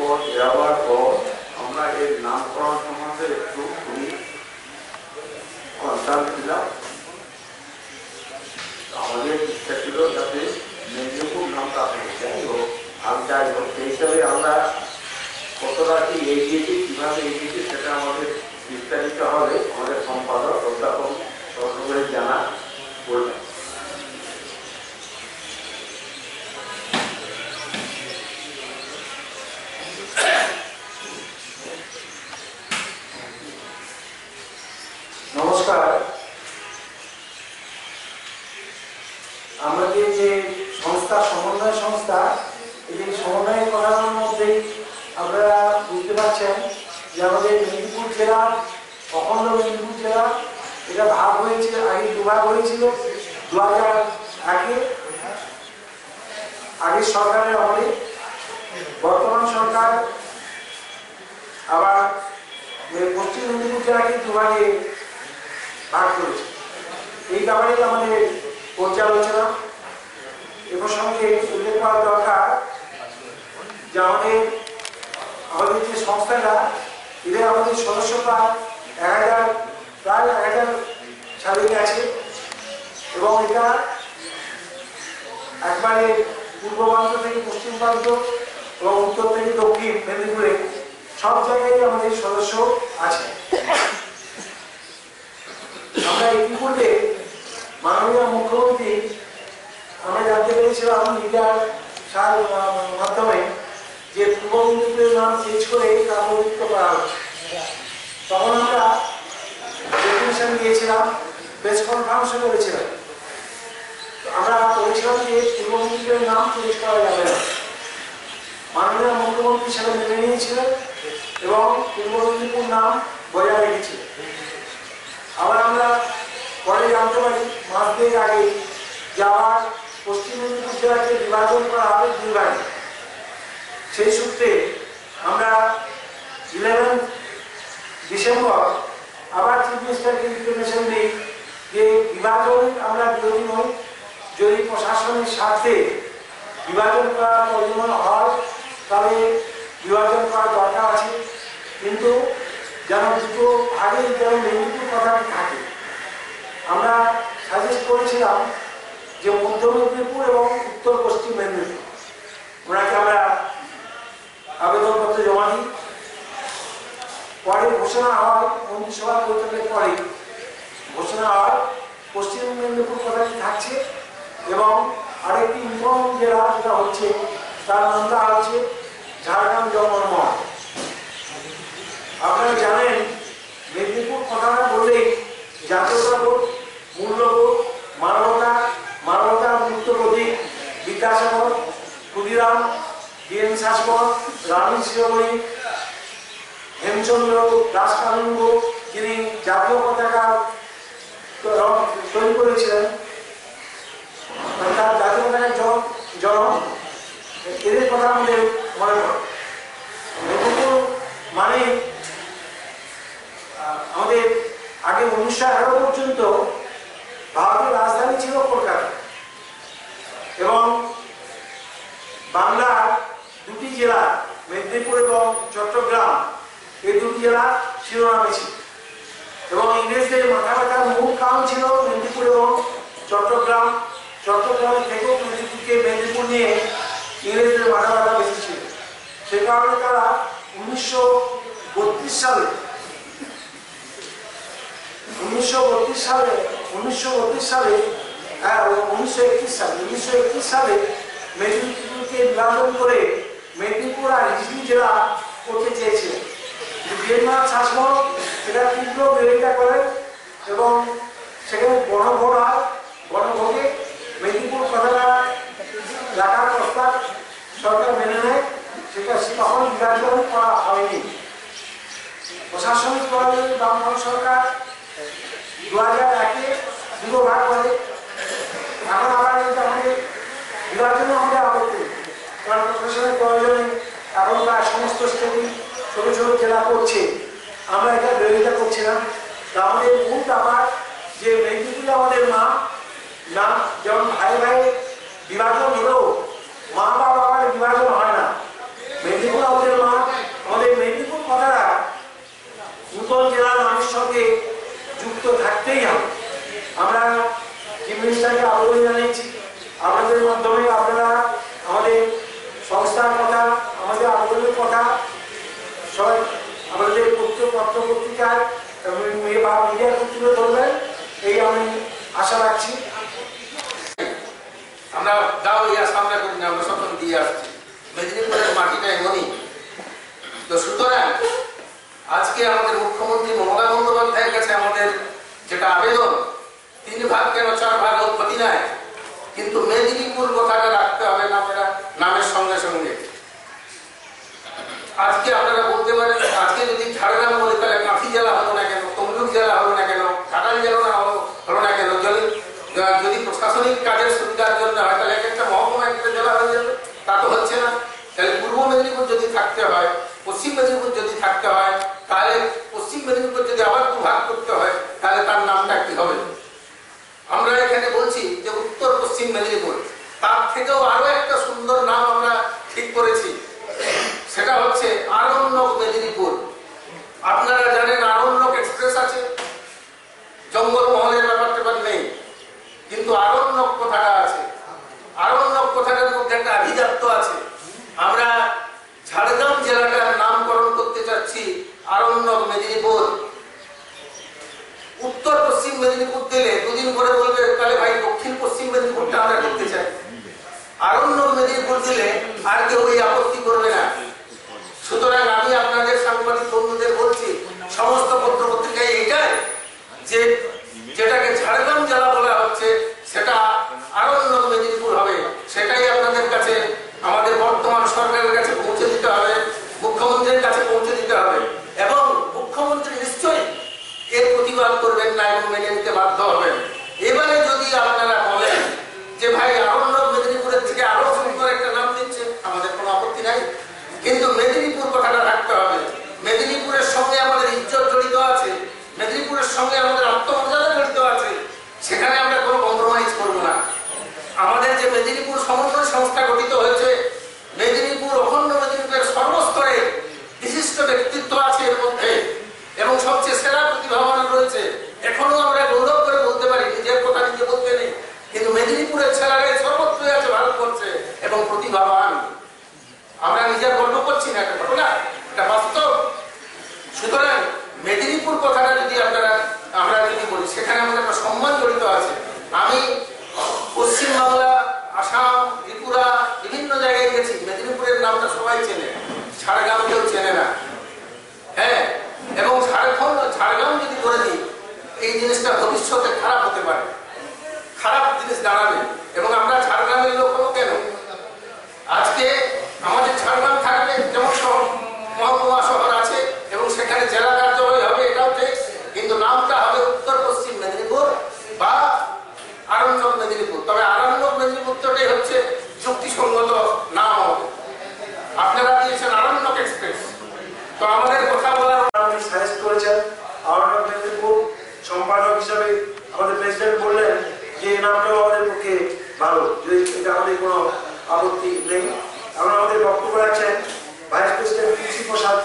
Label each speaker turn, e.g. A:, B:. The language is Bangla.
A: পর যাওয়ার পর আমরা এর নামকরণ সম্বন্ধে একটু খুবই কনসার্ন ছিলাম। আমাদের ইচ্ছা ছিল যাতে মেদিনীপুর নামটা থাকে, যাই হোক আমি যাই হোক সেই হিসাবে আমরা কতটা কি এগিয়েছি, কীভাবে এগিয়েছি সেটা আমাদের বিস্তারিত হবে আমাদের সম্পাদক অধ্যাপক সর্বশেষ জানা বলবেন।
B: নমস্কার। আমাদের যে সংস্থা সমন্বয় সংস্থা, এই সমন্বয় করার মধ্যেই আপনারা বুঝতে পারছেন যে আমাদের মেদিনীপুর জেলার অখণ্ড মেদিনীপুর জেলা এটা ভাগ হয়েছে, আগে দুভাগ হয়েছিল 2001-এ আগের সরকারের আমলে। বর্তমান সরকার আবার পশ্চিম মেদিনীপুর জেলাকে দুভাগে ভাগ করেছে। এই ব্যাপারে আমাদের পর্যালোচনা এ প্রসঙ্গে উল্লেখ করা দরকার যে আমাদের যে সংস্থাটা, এদের আমাদের সদস্য প্রায় 1000 সালে গেছে এবং এটা একবারে পূর্ব প্রান্ত থেকে পশ্চিম প্রান্ত এবং উত্তর থেকে দক্ষিণ মেদিনীপুরে সব জায়গায় আমাদের সদস্য আছে। আমরা ইতিপূর্বে মাননীয় মুখ্যমন্ত্রী আমরা জানতে পেরেছিলাম মিডিয়ার মাধ্যমে যে পূর্ব মেদিনীপুরের নাম চেঞ্জ করে কাব্যযুক্ত করা হচ্ছে। তখন আমরা ডেপুটেশন দিয়েছিলাম, প্রেস কনফারেন্সও করেছিলাম। আমরা বলেছিলাম যে পূর্ব মেদিনীপুরের নাম চেঞ্জ করা যাবে না। মাননীয় মুখ্যমন্ত্রী সেটা মেনে নিয়েছিলেন এবং পূর্ব মেদিনীপুর নাম বজায় রেখেছিলেন। আবার আমরা পরে জানতে পারি মাস দুয়েক আগে যে আবার পশ্চিম মেদিনীপুর জেলাকে বিভাজন করা হবে দুই ভাগে। সেই সূত্রে আমরা 11 ডিসেম্বর আবার চিফ মিনিস্টারকে ইনফরমেশন দিই যে বিভাজন আমরা বিরোধী নই, যদি প্রশাসনের স্বার্থে বিভাজন করার প্রয়োজন হয় তাহলে বিভাজন করার দরকার আছে, কিন্তু যেন দুটো ভাগে যেন মেদিনীপুর কথাটি থাকে। আমরা সাজেস্ট করেছিলাম যে মধ্য মেদিনীপুর এবং উত্তর পশ্চিম মেদিনীপুর, ওনাকে আমরা আবেদনপত্র জমা দিই। পরে ঘোষণা হয়, মন্ত্রিসভা বৈঠকের পরে ঘোষণা হয় পশ্চিম মেদিনীপুর কথাটি থাকছে এবং আরেকটি নতুন জেলা যেটা হচ্ছে তার নামটা হচ্ছে ঝাড়গ্রাম জঙ্গলমহল। আপনারা জানেন মেদিনীপুর কথাটা বললেই জাতীয়তাবোধ, মূল্যবোধ, মানবতার মুক্ত প্রতীক বিদ্যাসাগর, ক্ষুদিরাম, বীরেন শাসমল, রানী শিরোমণি, হেমচন্দ্র দাস কানুনগো যিনি জাতীয় পতাকা তৈরি করেছিলেন, তার জাতীয় পতাকার জনক, এদের কথা আমাদের মনে পড়ে। মেদিনীপুর মানে আমাদের আগে 1911 পর্যন্ত ভারতের রাজধানী ছিল কলকাতা এবং বাংলার দুটি জেলা মেদিনীপুর এবং চট্টগ্রাম, এই দুটি জেলা শিরোনামে ছিল এবং ইংরেজদের মাথা ব্যথার মূল কারণ ছিল মেদিনীপুর এবং চট্টগ্রাম। চট্টগ্রামের থেকেও মেদিনীপুর নিয়ে ইংরেজদের মাথা ব্যথা বেশি ছিল। সে কারণে তারা 1932 সালে মেদিনীপুরকে বিভাজন করে মেদিনীপুর আর হিজলি জেলা করতে চেয়েছিলেন। বীরেন্দ্রনাথ শাসমল সেটা তীব্র বিরোধিতা করেন এবং সেখানে গণভোট হয়। গণভোটে মেদিনীপুর কথাটা রাখার প্রস্তাব সরকার মেনে নেয়, সেটা তখন বিভাজন করা হয়নি। প্রশাসনিক বামফ্রন্ট সরকার 2001-এ দুটো ভাগ করে। এখন আবার আমাদের বিভাজনে আমাদের আপত্তি, কারণ প্রশাসনের প্রয়োজনে এখন প্রায় সমস্ত স্টেটই ছোট ছোট জেলা করছে, আমরা এটা বিরোধিতা করছিলাম। তা আমাদের মূল ব্যাপার যে মেদিনীপুরে আমাদের মা যেমন ভাই ভাই বিভাজন হলেও মা বা বাবার বিভাজন হয় না। মেদিনীপুর আমাদের মা,
C: মেদিনীপুরের মাটিটা এমনই। তো সুতরাং আজকে আমাদের মুখ্যমন্ত্রী মমতা বন্দ্যোপাধ্যায়ের কাছে আমাদের যেটা আবেদন, 3 ভাগ কেন 4 ভাগ হোক ক্ষতি নাই, কিন্তু মেদিনীপুর কথাটা রাখতে হবে নামের সঙ্গে সঙ্গে। আজকে আপনারা বলতে পারেন আজকে যদি ঝাড়গ্রাম বলে তাহলে কাঁথি জেলা হলো না কেন, তমলুক জেলা হলো না কেন, ঘাটাল জেলা হলো না কেন? যদি প্রশাসনিক কাজের সুবিধার জন্য হয় তাহলে একটা মহকুমা একটা জেলা হয়ে যাবে, তা তো হচ্ছে না। তাহলে পূর্ব মেদিনীপুর যদি থাকতে হয়, পশ্চিম মেদিনীপুর যদি থাকতে হয়, তাহলে পশ্চিম মেদিনীপুর যদি আবার 2 ভাগ করতে হয় তাহলে তার নামটা কি হবে? আমরা এখানে বলছি যে উত্তর পশ্চিম মেদিনীপুর, তার থেকেও আরো একটা সুন্দর নাম আমরা ঠিক করেছি, সেটা হচ্ছে আরণ্যক মেদিনীপুর। আপনারা জানেন আরণ্যক এক্সপ্রেস আছে, জঙ্গলমহলের ব্যাপারটা নেই, কিন্তু আরণ্যক কথাটা আছে। আরণ্যক কথাটার মধ্যে একটা আভিজাত্য আছে। আমরা ঝাড়গ্রাম জেলাটার নামকরণ করতে চাচ্ছি আরণ্যক মেদিনীপুর। উত্তর পশ্চিম মেদিনীপুর দিলে 2 দিন পরে বলবে তাহলে ভাই দক্ষিণ পশ্চিম মেদিনীপুরটা আমরা করতে চাই। আরণ্যক মেদিনীপুর দিলে আর কেউ এই আপত্তি করবে না। সুতরাং আমি আপনাদের সাংবাদিক বন্ধুদের বলছি, সমস্ত পত্র পত্রিকায় এইটাই যে যেটাকে ঝাড়গ্রাম জেলা বলা হচ্ছে সেটা আরণ্যক মেদিনীপুর হবে, সেটাই আপনাদের কাছে আমাদের বর্তমান সরকারের কাছে পৌঁছে দিতে হবে, মুখ্যমন্ত্রীর কাছে পৌঁছে দিতে হবে। এবং মুখ্যমন্ত্রী নিশ্চয়ই এর প্রতিবাদ করবেন না এবং মেনে নিতে বাধ্য হবেন। এবারে যদি আপনারা বলেন যে ভাই আরণ্যক মেদিনীপুরের থেকে আরো সুন্দর একটা নাম দিচ্ছে, আমাদের কোনো আপত্তি নাই, কিন্তু মেদিনীপুর কথাটা রাখতে হবে। মেদিনীপুরের সঙ্গে আমাদের ইজ্জত জড়িত আছে, মেদিনীপুরের সঙ্গে আমাদের আত্মমর্যাদা জড়িত আছে, সেখানে আমরা কোনো কম্প্রোমাইজ করব না। আমাদের যে মেদিনীপুর সমন্বয় সংস্থা গঠিত হয়েছে, মেদিনীপুর অখণ্ড মেদিনীপুরের সর্বস্তরে বিশিষ্ট ব্যক্তিত্ব আছে এর মধ্যে এবং সবচেয়ে সেরা প্রতিভাবান রয়েছে। এখনো আমরা গৌরব করে বলতে পারি, নিজের কথা নিজে বলতে নেই, কিন্তু মেদিনীপুরের ছেলেরাই সর্বত্রই আছে ভারতবর্ষে এবং প্রতিভাবান। আমরা নিজের গর্ব করছি না, এটা ঘটনা, এটা বাস্তব। সুতরাং মেদিনীপুর কথাটা যদি আমরা যদি বলি, সেখানে আমাদের একটা সম্মান জড়িত আছে। আমি পশ্চিমবাংলা, আসাম, ত্রিপুরা বিভিন্ন জায়গায় গেছি, মেদিনীপুরের নামটা সবাই চেনে, ঝাড়গ্রাম কেউ চেনে না। হ্যাঁ, এবং ঝাড়গ্রাম যদি করে দিই, এই জিনিসটা ভবিষ্যতে খারাপ হতে পারে, খারাপ জিনিস দাঁড়াবে। এবং আমরা ঝাড়গ্রামের লোক হবো কেন? আজকে আমাদের ঝাড়গ্রাম থাকবে, যেমন মহকুমা শহর আছে এবং সেখানে জেলা কার্যালয় হবে, এটাও ঠিক, কিন্তু নামটা হবে উত্তর পশ্চিম মেদিনীপুর বা আরণ্যক মেদিনীপুর। তবে আরণ্যক মেদিনীপুরটাই হচ্ছে যুক্তিসঙ্গত নাম হবে। আপনারা দিয়েছেন আরণ্যক এক্সপ্রেস, তো আমাদের কথা বলার
B: সাজেস্ট করেছেন আরণ্যক মেদিনীপুর। সম্পাদক হিসাবে আমাদের প্রেসিডেন্ট বললেন যে এই নামটাও আমাদের পক্ষে ভালো, যদি এটা আমাদের কোনো আপত্তি নেই। আমরা আমাদের বক্তব্য রাখছেন ভাইস প্রেসিডেন্ট কৃষি প্রসাদ